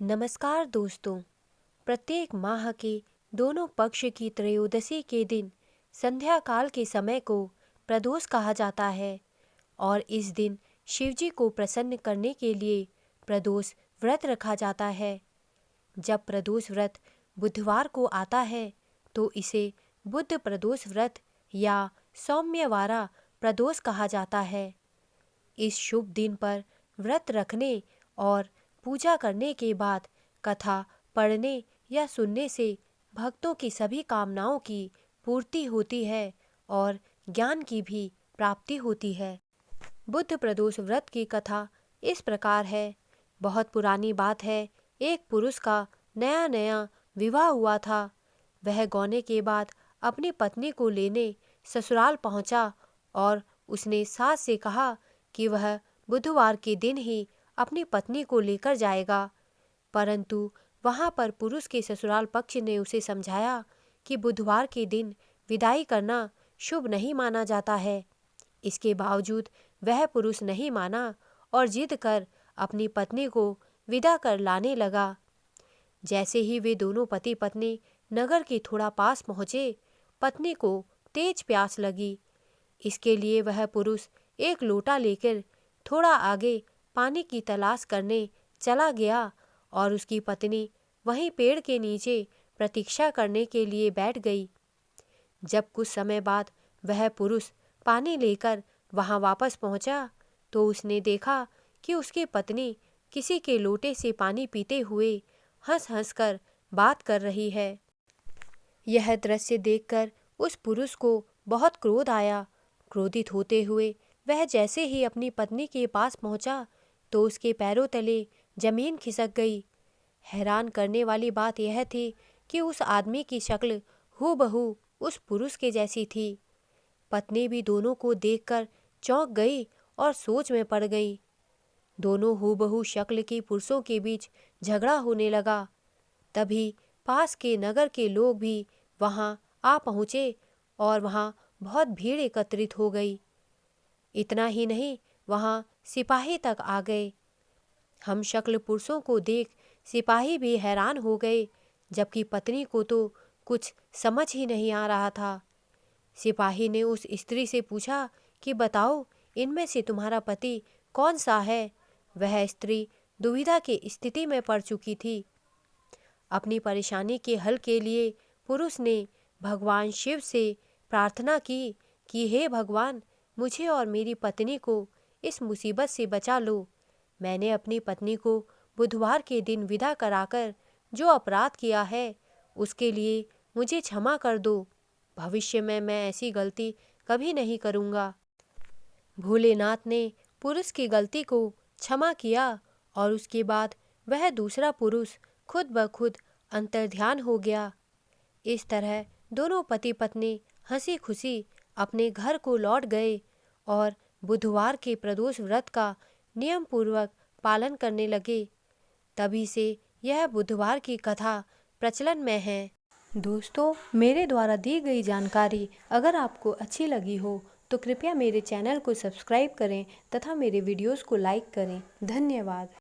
नमस्कार दोस्तों। प्रत्येक माह के दोनों पक्ष की त्रयोदशी के दिन संध्या काल के समय को प्रदोष कहा जाता है और इस दिन शिवजी को प्रसन्न करने के लिए प्रदोष व्रत रखा जाता है। जब प्रदोष व्रत बुधवार को आता है तो इसे बुध प्रदोष व्रत या सौम्यवारा प्रदोष कहा जाता है। इस शुभ दिन पर व्रत रखने और पूजा करने के बाद कथा पढ़ने या सुनने से भक्तों की सभी कामनाओं की पूर्ति होती है और ज्ञान की भी प्राप्ति होती है। बुध प्रदोष व्रत की कथा इस प्रकार है। बहुत पुरानी बात है, एक पुरुष का नया नया विवाह हुआ था। वह गौने के बाद अपनी पत्नी को लेने ससुराल पहुंचा और उसने सास से कहा कि वह बुधवार के दिन ही अपनी पत्नी को लेकर जाएगा, परंतु वहां पर पुरुष के ससुराल पक्ष ने उसे समझाया कि बुधवार के दिन विदाई करना शुभ नहीं माना जाता है। इसके बावजूद वह पुरुष नहीं माना और जिद कर अपनी पत्नी को विदा कर लाने लगा। जैसे ही वे दोनों पति पत्नी नगर के थोड़ा पास पहुँचे, पत्नी को तेज प्यास लगी। इसके लिए वह पुरुष एक लोटा लेकर थोड़ा आगे पानी की तलाश करने चला गया और उसकी पत्नी वहीं पेड़ के नीचे प्रतीक्षा करने के लिए बैठ गई। जब कुछ समय बाद वह पुरुष पानी लेकर वहां वापस पहुंचा तो उसने देखा कि उसकी पत्नी किसी के लोटे से पानी पीते हुए हंस हंस कर बात कर रही है। यह दृश्य देखकर उस पुरुष को बहुत क्रोध आया। क्रोधित होते हुए वह जैसे ही अपनी पत्नी के पास पहुंचा तो उसके पैरों तले जमीन खिसक गई। हैरान करने वाली बात यह थी कि उस आदमी की शक्ल हूबहू उस पुरुष के जैसी थी। पत्नी भी दोनों को देखकर चौंक गई और सोच में पड़ गई। दोनों हूबहू शक्ल के पुरुषों के बीच झगड़ा होने लगा। तभी पास के नगर के लोग भी वहां आ पहुंचे और वहां बहुत भीड़ एकत्रित हो गई। इतना ही नहीं, वहां सिपाही तक आ गए। हम शक्ल पुरुषों को देख सिपाही भी हैरान हो गए, जबकि पत्नी को तो कुछ समझ ही नहीं आ रहा था। सिपाही ने उस स्त्री से पूछा कि बताओ, इनमें से तुम्हारा पति कौन सा है? वह स्त्री दुविधा की स्थिति में पड़ चुकी थी। अपनी परेशानी के हल के लिए पुरुष ने भगवान शिव से प्रार्थना की कि हे भगवान, मुझे और मेरी पत्नी को इस मुसीबत से बचा लो। मैंने अपनी पत्नी को बुधवार के दिन विदा कराकर जो अपराध किया है उसके लिए मुझे क्षमा कर दो। भविष्य में मैं ऐसी गलती कभी नहीं करूँगा। भोलेनाथ ने पुरुष की गलती को क्षमा किया और उसके बाद वह दूसरा पुरुष खुद ब खुद अंतर्ध्यान हो गया। इस तरह दोनों पति पत्नी हंसी खुशी अपने घर को लौट गए और बुधवार के प्रदोष व्रत का नियम पूर्वक पालन करने लगे। तभी से यह बुधवार की कथा प्रचलन में है। दोस्तों, मेरे द्वारा दी गई जानकारी अगर आपको अच्छी लगी हो तो कृपया मेरे चैनल को सब्सक्राइब करें तथा मेरे वीडियोस को लाइक करें। धन्यवाद।